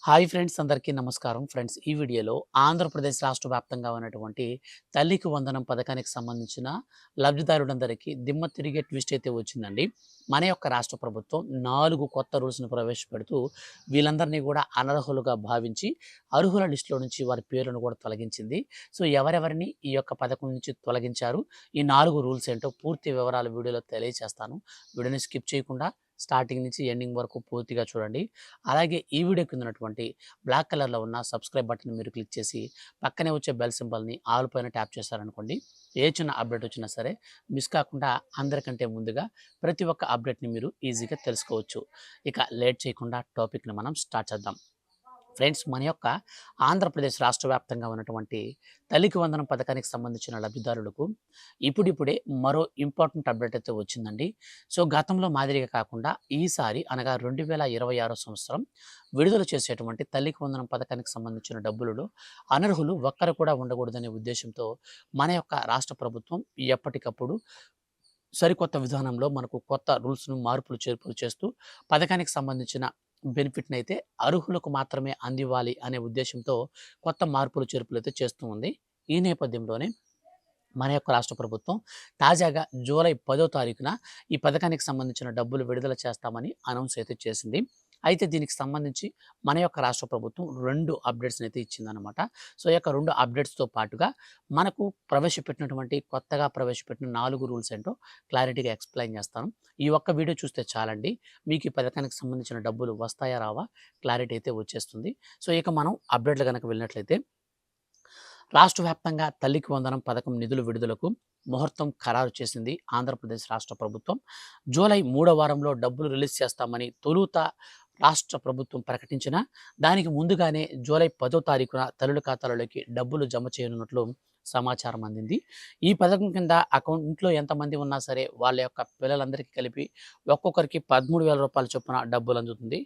Hi friends, అందరికీ నమస్కారం. Friends, ఈ వీడియోలో ఆంధ్రప్రదేశ్ రాష్ట్ర వ్యాప్తంగా ఉన్నటువంటి తల్లికి వందనం పథకానికి సంబంధించిన లబ్ధిదారులందరికీ దిమ్మ తిరిగే ట్విస్ట్ అయితే వచ్చిందండి. మన యొక్క రాష్ట్ర ప్రభుత్వం 4 కొత్త రూల్స్‌ని ప్రవేశపెడుతూ వీళ్ళందరినీ కూడా అనర్హులుగా భావించి అర్హుల లిస్ట్‌లో నుంచి వారి పేర్లను కూడా తొలగించింది. సో, ఎవరెవరిని ఈ యొక్క పథకం నుంచి తొలగించారు, ఈ 4 రూల్స్ ఏంటో పూర్తి వివరాలు వీడియోలో తెలియజేస్తాను. వీడియోని స్కిప్ చేయకుండా స్టార్టింగ్ నుంచి ఎండింగ్ వరకు పూర్తిగా చూడండి. అలాగే ఈ వీడియో కింద ఉన్నటువంటి బ్లాక్ కలర్‌లో ఉన్న సబ్స్క్రైబ్ బటన్ మీరు క్లిక్ చేసి పక్కనే వచ్చే బెల్ సింబల్‌ని ఆల్ పైన ట్యాప్ చేశారనుకోండి, ఏ చిన్న అప్డేట్ వచ్చినా సరే మిస్ కాకుండా అందరికంటే ముందుగా ప్రతి ఒక్క అప్డేట్‌ని మీరు ఈజీగా తెలుసుకోవచ్చు. ఇక లేట్ చేయకుండా టాపిక్‌ని మనం స్టార్ట్ చేద్దాం. ఫ్రెండ్స్, మన యొక్క ఆంధ్రప్రదేశ్ రాష్ట్ర వ్యాప్తంగా ఉన్నటువంటి తల్లికి వందనం పథకానికి సంబంధించిన లబ్ధిదారులకు ఇప్పుడిప్పుడే మరో ఇంపార్టెంట్ అప్డేట్ అయితే వచ్చిందండి. సో, గతంలో మాదిరిగా కాకుండా ఈసారి అనగా 2026 సంవత్సరం విడుదల చేసేటువంటి తల్లికి వందనం పథకానికి సంబంధించిన డబ్బులలో అనర్హులు ఒక్కరు కూడా ఉండకూడదనే ఉద్దేశంతో మన యొక్క రాష్ట్ర ప్రభుత్వం ఎప్పటికప్పుడు సరికొత్త విధానంలో మనకు కొత్త రూల్స్‌ను మార్పులు, చేర్పులు చేస్తూ పథకానికి సంబంధించిన బెనిఫిట్‌నైతే అర్హులకు మాత్రమే అందివ్వాలి అనే ఉద్దేశ్యంతో కొత్త మార్పులు, చేర్పులైతే చేస్తూ ఉంది. ఈ నేపథ్యంలోనే మన యొక్క రాష్ట్ర ప్రభుత్వం తాజాగా జూలై 10వ తారీఖున ఈ పథకానికి సంబంధించిన డబ్బులు విడుదల చేస్తామని అనౌన్స్ అయితే చేసింది. అయితే దీనికి సంబంధించి మన యొక్క రాష్ట్ర ప్రభుత్వం 2 అప్డేట్స్‌ని అయితే ఇచ్చిందనమాట. సో, ఈ యొక్క 2 అప్డేట్స్‌తో పాటుగా మనకు కొత్తగా ప్రవేశపెట్టిన 4 రూల్స్ ఏంటో క్లారిటీగా ఎక్స్‌ప్లెయిన్ చేస్తాను. ఈ ఒక్క వీడియో చూస్తే చాలండి. మీకు ఈ పథకానికి సంబంధించిన డబ్బులు వస్తాయా? రావా? క్లారిటీ అయితే వచ్చేస్తుంది. సో, ఇక మనం అప్డేట్‌లు గనక వెళ్ళినట్లయితే రాష్ట్ర వ్యాప్తంగా తల్లికి వందనం పథకం నిధుల విడుదలకు ముహూర్తం ఖరారు చేసింది ఆంధ్రప్రదేశ్ రాష్ట్ర ప్రభుత్వం. జూలై 3వ వారంలో డబ్బులు రిలీజ్ చేస్తామని తొలుత రాష్ట్ర ప్రభుత్వం ప్రకటించిన దానికి ముందుగానే జూలై 10వ తారీఖున తల్లుల ఖాతాలలోకి డబ్బులు జమ చేయనున్నట్లు సమాచారం అందింది. ఈ పథకం కింద ఇంట్లో ఎంతమంది ఉన్నా సరే వాళ్ళ యొక్క పిల్లలందరికీ కలిపి ఒక్కొక్కరికి రూ. 13,000 చొప్పున డబ్బులు అందుతుంది.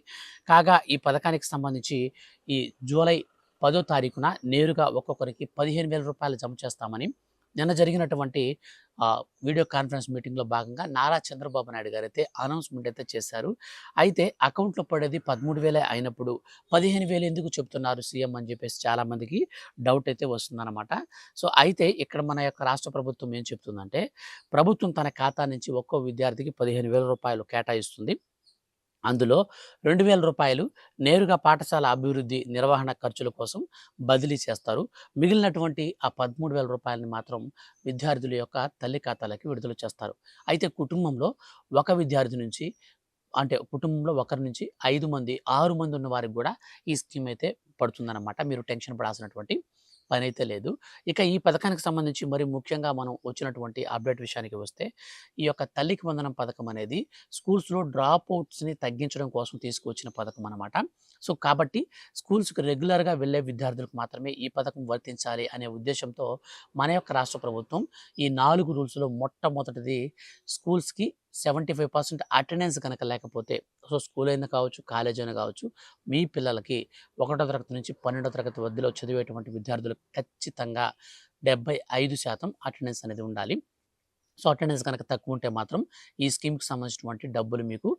కాగా ఈ పథకానికి సంబంధించి ఈ జూలై 10వ తారీఖున నేరుగా ఒక్కొక్కరికి రూ. 15,000 జమ చేస్తామని నిన్న జరిగినటువంటి వీడియో కాన్ఫరెన్స్ మీటింగ్‌లో భాగంగా నారా చంద్రబాబు నాయుడు గారైతే అనౌన్స్‌మెంట్ అయితే చేశారు. అయితే అకౌంట్‌లో పడేది 13,000 అయినప్పుడు 15,000 ఎందుకు చెప్తున్నారు సీఎం అని చెప్పేసి చాలామందికి డౌట్ అయితే వస్తుందన్నమాట. సో, అయితే ఇక్కడ మన యొక్క రాష్ట్ర ప్రభుత్వం ఏం చెప్తుందంటే, ప్రభుత్వం తన ఖాతా నుంచి ఒక్కో విద్యార్థికి రూ. 15,000 కేటాయిస్తుంది. అందులో రూ. 2,000 నేరుగా పాఠశాల అభివృద్ధి, నిర్వహణ ఖర్చుల కోసం బదిలీ చేస్తారు. మిగిలినటువంటి ఆ రూ. 13,000 మాత్రం విద్యార్థుల యొక్క తల్లి ఖాతాలకి విడుదల చేస్తారు. అయితే కుటుంబంలో ఒక విద్యార్థి నుంచి అంటే కుటుంబంలో ఒకరి నుంచి 5 మంది, 6 మంది ఉన్న వారికి గూడా ఈ స్కీమ్ అయితే పడుతుందనమాట. మీరు టెన్షన్ పడాల్సినటువంటి పనైతే లేదు. ఇక ఈ పథకానికి సంబంధించి మరి ముఖ్యంగా మనం వచ్చినటువంటి అప్డేట్ విషయానికి వస్తే, ఈ యొక్క తల్లికి వందనం పథకం అనేది స్కూల్స్‌లో డ్రాప్ ఔట్స్‌ని తగ్గించడం కోసం తీసుకొచ్చిన పథకం అనమాట. సో, కాబట్టి స్కూల్స్‌కి రెగ్యులర్‌గా వెళ్ళే విద్యార్థులకు మాత్రమే ఈ పథకం వర్తించాలి అనే ఉద్దేశ్యంతో మన యొక్క రాష్ట్ర ప్రభుత్వం ఈ 4 రూల్స్‌లో మొట్టమొదటిది స్కూల్స్‌కి 75% అటెండెన్స్ గనక లేకపోతే, సో, స్కూల్ అయినా కావచ్చు, కాలేజ్ అయినా కావచ్చు, మీ పిల్లలకి 1వ తరగతి నుంచి 12వ తరగతి మధ్యలో చదివేటువంటి విద్యార్థులకు ఖచ్చితంగా 75% అటెండెన్స్ అనేది ఉండాలి. సో, అటెండెన్స్ గనక తక్కువుంటే మాత్రం ఈ స్కీమ్‌కి సంబంధించినటువంటి డబ్బులు మీకు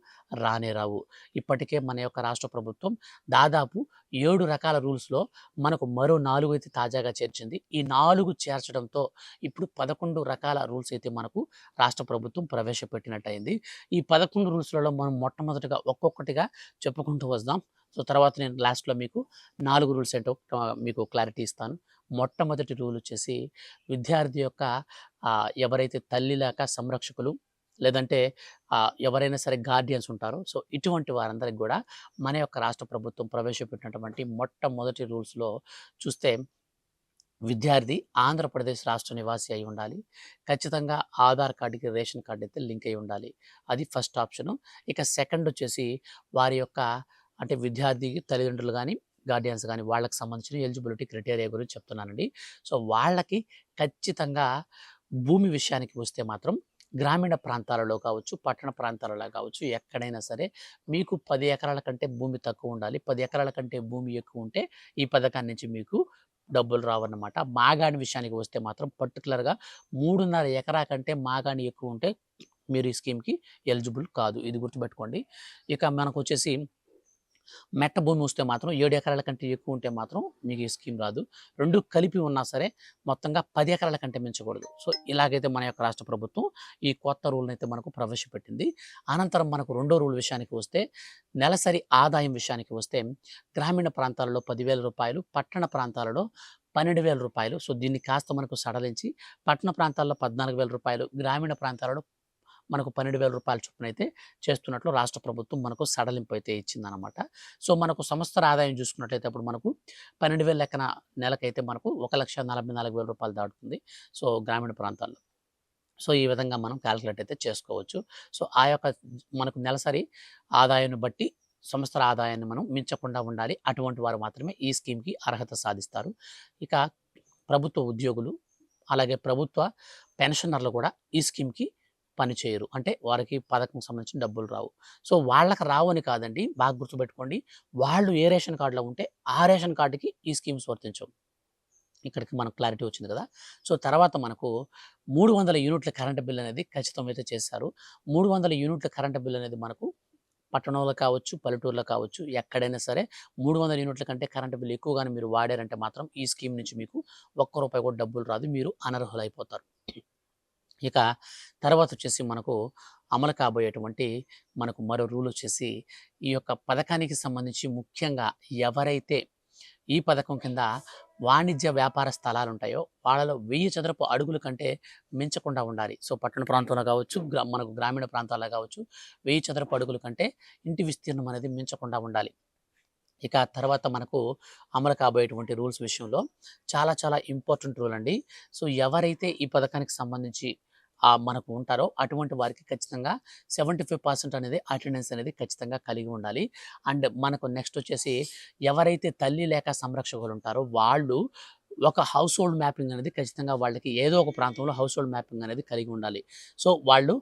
రానే రావు. ఇప్పటికే మన యొక్క రాష్ట్ర ప్రభుత్వం దాదాపు 7 రకాల రూల్స్‌లో మనకు మరో 4 అయితే తాజాగా చేర్చింది. ఈ 4 చేర్చడంతో ఇప్పుడు 11 రకాల రూల్స్ అయితే మనకు రాష్ట్ర ప్రభుత్వం ప్రవేశపెట్టినట్టయింది. ఈ 11 రూల్స్‌లలో మనం మొట్టమొదటిగా ఒక్కొక్కటిగా చెప్పుకుంటూ వద్దాం. సో, తర్వాత నేను లాస్ట్‌లో మీకు 4 రూల్స్ ఏంటో మీకు క్లారిటీ ఇస్తాను. మొట్టమొదటి రూల్ వచ్చేసి విద్యార్థి యొక్క ఎవరైతే తల్లి లేక సంరక్షకులు లేదంటే ఎవరైనా సరే గార్డియన్స్ ఉంటారో, సో, ఇటువంటి వారందరికి గూడా మన యొక్క రాష్ట్ర ప్రభుత్వం ప్రవేశపెట్టినటువంటి మొట్టమొదటి రూల్స్‌లో చూస్తే విద్యార్థి ఆంధ్రప్రదేశ్ రాష్ట్ర నివాసి అయి ఉండాలి. ఖచ్చితంగా ఆధార్ కార్డ్‌కి రేషన్ కార్డ్ అయితే లింక్ అయ్యి ఉండాలి. అది ఫస్ట్ ఆప్షను. ఇక సెకండ్ వచ్చేసి వారి యొక్క అంటే విద్యార్థి తల్లిదండ్రులు గాని, గార్డియన్స్ గాని వాళ్ళకి సంబంధించిన ఎలిజిబిలిటీ క్రైటీరియా గురించి చెప్తున్నానండి. సో, వాళ్ళకి ఖచ్చితంగా భూమి విషయానికి వస్తే మాత్రం గ్రామీణ ప్రాంతాలలో కావచ్చు, పట్టణ ప్రాంతాలలో కావచ్చు, ఎక్కడైనా సరే మీకు 10 ఎకరాల కంటే భూమి తక్కువ ఉండాలి. 10 ఎకరాల కంటే భూమి ఎక్కువ ఉంటే ఈ పథకాన్ని నుంచి మీకు డబ్బులు రావన్నమాట. మాగాణి విషయానికి వస్తే మాత్రం పర్టిక్యులర్‌గా 3.5 ఎకరా కంటే మాగాణి ఎక్కువ ఉంటే మీరు ఈ స్కీమ్‌కి ఎలిజిబుల్ కాదు. ఇది గుర్తుపెట్టుకోండి. ఇక మనకొచ్చేసి మెట్ట భూమి వస్తే మాత్రం 7 ఎకరాల కంటే ఎక్కువ ఉంటే మాత్రం మీకు ఈ స్కీమ్ రాదు. 2 కలిపి ఉన్నా సరే మొత్తంగా 10 ఎకరాల కంటే మించకూడదు. సో, ఇలాగైతే మన యొక్క రాష్ట్ర ప్రభుత్వం ఈ కొత్త రూల్‌నైతే మనకు ప్రవేశపెట్టింది. అనంతరం మనకు రెండో రూల్ విషయానికి వస్తే, నెలసరి ఆదాయం విషయానికి వస్తే గ్రామీణ ప్రాంతాలలో రూ. 10,000, పట్టణ ప్రాంతాలలో రూ. 12,000. సో, దీన్ని కాస్త మనకు సడలించి పట్టణ ప్రాంతాల్లో రూ. 14,000, గ్రామీణ ప్రాంతాలలో మనకు రూ. 12,000 చొప్పునైతే చేస్తున్నట్లు రాష్ట్ర ప్రభుత్వం మనకు సడలింపు అయితే ఇచ్చిందనమాట. సో, మనకు సంవత్సర ఆదాయం చూసుకున్నట్లయితే అప్పుడు మనకు 12,000 లెక్కన నెలకైతే మనకు రూ. 1,44,000 దాటుతుంది. సో, గ్రామీణ ప్రాంతాల్లో. సో, ఈ విధంగా మనం కాలిక్యులేట్ అయితే చేసుకోవచ్చు. సో, ఆ యొక్క మనకు నెలసరి ఆదాయాన్ని బట్టి సంవత్సర ఆదాయాన్ని మనం మించకుండా ఉండాలి. అటువంటి వారు మాత్రమే ఈ స్కీమ్‌కి అర్హత సాధిస్తారు. ఇక ప్రభుత్వ ఉద్యోగులు, అలాగే ప్రభుత్వ పెన్షనర్లు కూడా ఈ స్కీమ్‌కి పనిచేయరు. అంటే వారికి పథకం సంబంధించిన డబ్బులు రావు. సో, వాళ్ళకి రావని కాదండి. బాగా గుర్తుపెట్టుకోండి. వాళ్ళు ఏ రేషన్ కార్డ్‌లో ఉంటే ఆ రేషన్ కార్డ్‌కి ఈ స్కీమ్స్ వర్తించవు. ఇక్కడికి మనకు క్లారిటీ వచ్చింది కదా! సో, తర్వాత మనకు 300 యూనిట్ల కరెంట్ బిల్ అనేది ఖచ్చితమైతే చేశారు. 300 యూనిట్ల కరెంట్ బిల్ అనేది మనకు పట్టణంలో కావచ్చు, పల్లెటూరులో కావచ్చు, ఎక్కడైనా సరే 300 యూనిట్ల కంటే కరెంట్ బిల్ ఎక్కువగానే మీరు వాడారంటే మాత్రం ఈ స్కీమ్ నుంచి మీకు ఒక్క రూపాయి కూడా డబ్బులు రాదు. మీరు అనర్హులైపోతారు. ఇక తర్వాత వచ్చేసి మనకు అమలు కాబోయేటువంటి మనకు మరో రూల్ వచ్చేసి, ఈ యొక్క పథకానికి సంబంధించి ముఖ్యంగా ఎవరైతే ఈ పథకం కింద వాణిజ్య వ్యాపార స్థలాలు ఉంటాయో వాళ్ళలో 1000 చదరపు అడుగుల కంటే మించకుండా ఉండాలి. సో, పట్టణ ప్రాంతంలో కావచ్చు, మనకు గ్రామీణ ప్రాంతాల్లో కావచ్చు, 1000 చదరపు అడుగుల కంటే ఇంటి విస్తీర్ణం అనేది మించకుండా ఉండాలి. ఇక తర్వాత మనకు అమలు కాబోయేటువంటి రూల్స్ విషయంలో చాలా చాలా ఇంపార్టెంట్ రూల్ అండి. సో, ఎవరైతే ఈ పథకానికి సంబంధించి మనకు ఉంటారో అటువంటి వారికి ఖచ్చితంగా 75% అనేది అటెండెన్స్ అనేది ఖచ్చితంగా కలిగి ఉండాలి. అండ్ మనకు నెక్స్ట్ వచ్చేసి, ఎవరైతే తల్లి లేక సంరక్షకులు ఉంటారో వాళ్ళు ఒక హౌస్ హోల్డ్ మ్యాపింగ్ అనేది ఖచ్చితంగా వాళ్ళకి ఏదో ఒక ప్రాంతంలో హౌస్ హోల్డ్ మ్యాపింగ్ అనేది కలిగి ఉండాలి. సో, వాళ్ళు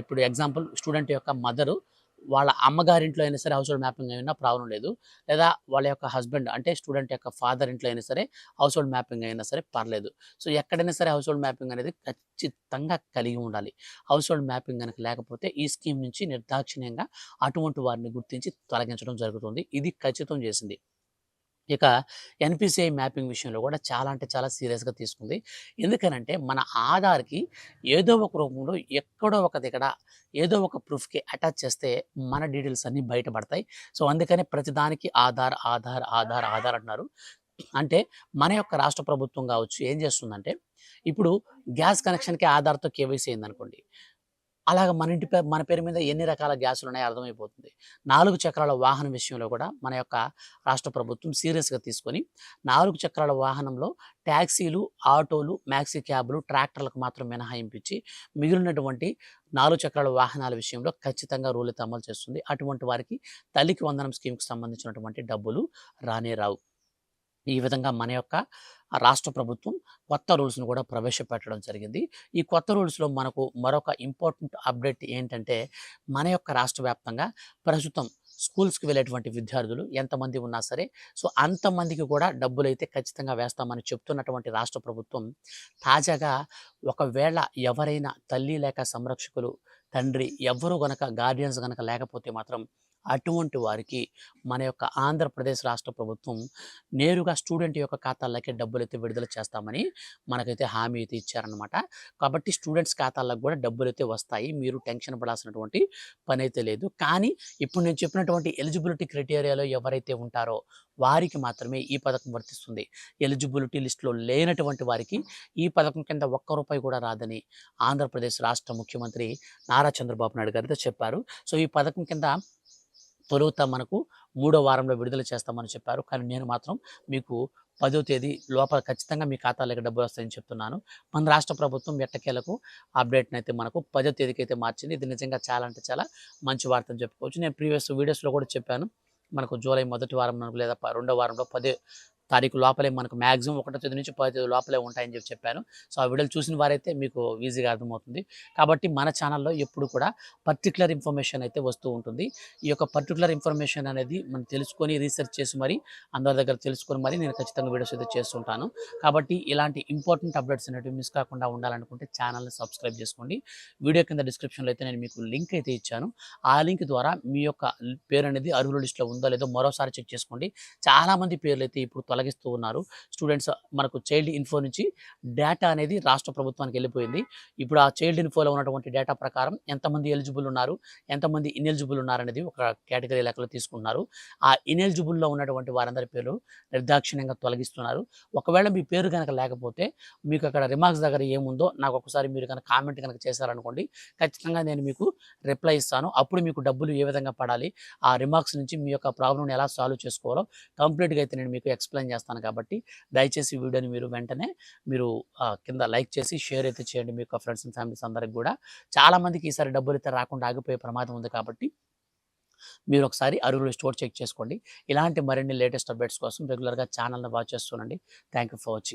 ఇప్పుడు ఎగ్జాంపుల్ స్టూడెంట్ యొక్క మదరు వాళ్ళ అమ్మగారింట్లో అయినా సరే హౌస్ హోల్డ్ మ్యాపింగ్ అయినా ప్రాబ్లమ్ లేదు. లేదా వాళ్ళ యొక్క హస్బెండ్ అంటే స్టూడెంట్ యొక్క ఫాదర్ ఇంట్లో అయినా సరే హౌస్ హోల్డ్ మ్యాపింగ్ అయినా సరే పర్లేదు. సో, ఎక్కడైనా సరే హౌస్ హోల్డ్ మ్యాపింగ్ అనేది ఖచ్చితంగా కలిగి ఉండాలి. హౌస్ హోల్డ్ మ్యాపింగ్ గనక లేకపోతే ఈ స్కీమ్ నుంచి నిర్దాక్షిణ్యంగా అటువంటి వారిని గుర్తించి తొలగించడం జరుగుతుంది. ఇది ఖచ్చితం చేసింది. ఇక ఎన్‌పిసిఐ మ్యాపింగ్ విషయంలో కూడా చాలా అంటే చాలా సీరియస్‌గా తీసుకుంది. ఎందుకనంటే మన ఆధార్‌కి ఏదో ఒక రూపంలో ఎక్కడో ఒక దగ్గర ఏదో ఒక ప్రూఫ్‌కి అటాచ్ చేస్తే మన డీటెయిల్స్ అన్నీ బయటపడతాయి. సో, అందుకనే ప్రతిదానికి ఆధార్, ఆధార్, ఆధార్, ఆధార్ అంటున్నారు. అంటే మన యొక్క రాష్ట్ర ప్రభుత్వం కావచ్చు ఏం చేస్తుందంటే, ఇప్పుడు గ్యాస్ కనెక్షన్‌కి ఆధార్‌తో కేవైసీ అయిందనుకోండి. అలాగ మన పేరు మీద ఎన్ని రకాల గ్యాసులున్నాయో అర్థమైపోతుంది. 4 చక్రాల వాహనం విషయంలో కూడా మన యొక్క రాష్ట్ర ప్రభుత్వం సీరియస్‌గా తీసుకొని 4 చక్రాల వాహనంలో టాక్సీలు, ఆటోలు, మాక్సీ క్యాబ్‌లు, ట్రాక్టర్లకు మాత్రం మినహాయింపిచ్చి మిగిలినటువంటి 4 చక్రాల వాహనాల విషయంలో ఖచ్చితంగా రూల్ అయితే అమలు చేస్తుంది. అటువంటి వారికి తల్లికి వందనం స్కీమ్‌కి సంబంధించినటువంటి డబ్బులు రానే రావు. ఈ విధంగా మన యొక్క రాష్ట్ర ప్రభుత్వం కొత్త రూల్స్‌ను కూడా ప్రవేశపెట్టడం జరిగింది. ఈ కొత్త రూల్స్‌లో మనకు మరొక ఇంపార్టెంట్ అప్డేట్ ఏంటంటే, మన యొక్క రాష్ట్ర వ్యాప్తంగా ప్రస్తుతం స్కూల్స్‌కి వెళ్ళేటువంటి విద్యార్థులు ఎంతమంది ఉన్నా సరే, సో, అంతమందికి కూడా డబ్బులైతే ఖచ్చితంగా వేస్తామని చెప్తున్నటువంటి రాష్ట్ర ప్రభుత్వం తాజాగా ఒకవేళ ఎవరైనా తల్లి లేక సంరక్షకులు, తండ్రి ఎవ్వరు గనక గార్డియన్స్ గనక లేకపోతే మాత్రం అటువంటి వారికి మన యొక్క ఆంధ్రప్రదేశ్ రాష్ట్ర ప్రభుత్వం నేరుగా స్టూడెంట్ యొక్క ఖాతాల్లోకే డబ్బులైతే విడుదల చేస్తామని మనకైతే హామీ అయితే ఇచ్చారనమాట. కాబట్టి స్టూడెంట్స్ ఖాతాలకు కూడా డబ్బులైతే వస్తాయి. మీరు టెన్షన్ పడాల్సినటువంటి పనైతే లేదు. కానీ ఇప్పుడు నేను చెప్పినటువంటి ఎలిజిబిలిటీ క్రైటీరియాలో ఎవరైతే ఉంటారో వారికి మాత్రమే ఈ పథకం వర్తిస్తుంది. ఎలిజిబిలిటీ లిస్ట్‌లో లేనటువంటి వారికి ఈ పథకం కింద ఒక్క రూపాయి కూడా రాదని ఆంధ్రప్రదేశ్ రాష్ట్ర ముఖ్యమంత్రి నారా చంద్రబాబు నాయుడు గారైతే చెప్పారు. సో, ఈ పథకం కింద తొలుత మనకు మూడో వారంలో విడుదల చేస్తామని చెప్పారు. కానీ నేను మాత్రం మీకు 10వ తేదీ లోపల ఖచ్చితంగా మీ ఖాతాలోకి డబ్బులు వస్తాయని చెప్తున్నాను. మన రాష్ట్ర ప్రభుత్వం ఎట్టకేలకు అప్డేట్‌నైతే మనకు 10వ తేదీకైతే మార్చింది. ఇది నిజంగా చాలా అంటే చాలా మంచి వార్త అని చెప్పుకోవచ్చు. నేను ప్రీవియస్ వీడియోస్‌లో కూడా చెప్పాను. మనకు జూలై మొదటి వారం లేదా రెండో వారంలో తారీఖు లోపలే మనకు మాక్సిమం 1వ తేదీ నుంచి 10వ తేదీ లోపలే ఉంటాయని చెప్పాను. సో, ఆ వీడియోలు చూసిన వారైతే మీకు ఈజీగా అర్థమవుతుంది. కాబట్టి మన ఛానల్‌లో ఎప్పుడు కూడా పర్టిక్యులర్ ఇన్ఫర్మేషన్ అయితే వస్తూ ఉంటుంది. ఈ యొక్క పర్టిక్యులర్ ఇన్ఫర్మేషన్ అనేది మనం తెలుసుకొని రీసెర్చ్ చేసి మరి అందరి దగ్గర తెలుసుకొని మరి నేను ఖచ్చితంగా వీడియోస్ అయితే చేస్తుంటాను. కాబట్టి ఇలాంటి ఇంపార్టెంట్ అప్డేట్స్ అనేటివి మిస్ కాకుండా ఉండాలనుకుంటే ఛానల్‌ని సబ్స్క్రైబ్ చేసుకోండి. వీడియో కింద డిస్క్రిప్షన్‌లో అయితే నేను మీకు లింక్ అయితే ఇచ్చాను. ఆ లింక్ ద్వారా మీ యొక్క పేరు అనేది అర్హుల లిస్ట్‌లో ఉందో లేదో మరోసారి చెక్ చేసుకోండి. చాలామంది పేర్లయితే ఇప్పుడు తొలగిస్తూ ఉన్నారు. స్టూడెంట్స్ మనకు చైల్డ్ ఇన్ఫో నుంచి డేటా అనేది రాష్ట్ర ప్రభుత్వానికి వెళ్ళిపోయింది. ఇప్పుడు ఆ చైల్డ్ ఇన్ఫోలో ఉన్నటువంటి డేటా ప్రకారం ఎంతమంది ఎలిజిబుల్ ఉన్నారు, ఎంతమంది ఇనెలిజిబుల్ ఉన్నారనేది ఒక కేటగిరీ లెక్కలో తీసుకుంటున్నారు. ఆ ఇనెలిజిబుల్‌లో ఉన్నటువంటి వారందరి పేర్లు నిర్దాక్షిణ్యంగా తొలగిస్తున్నారు. ఒకవేళ మీ పేరు గనక లేకపోతే మీకు అక్కడ రిమార్క్స్ దగ్గర ఏముందో నాకు ఒకసారి మీరు కనుక కామెంట్ గనక చేశారనుకోండి, ఖచ్చితంగా నేను మీకు రిప్లై ఇస్తాను. అప్పుడు మీకు డబ్బులు ఏ విధంగా పడాలి, ఆ రిమార్క్స్ నుంచి మీ యొక్క ప్రాబ్లమ్‌ని ఎలా సాల్వ్ చేసుకోవాలో కంప్లీట్‌గా అయితే నేను మీకు ఎక్స్‌ప్లెయిన్ చేస్తాను కాబట్టి దయచేసి ఈ వీడియోని మీరు వెంటనే మీరు కింద లైక్ చేసి షేర్ అయితే చేయండి మీ యొక్క ఫ్రెండ్స్ అండ్ ఫ్యామిలీస్ అందరికి గూడా. చాలామందికి ఈసారి డబ్బులైతే రాకుండా ఆగిపోయే ప్రమాదం ఉంది కాబట్టి మీరు ఒకసారి అర్హుల లిస్ట్ కూడా చెక్ చేసుకోండి. ఇలాంటి మరిన్ని లేటెస్ట్ అప్డేట్స్ కోసం రెగ్యులర్‌గా ఛానెల్‌ని వాచ్ చేస్తుండండి. Thank you for watching.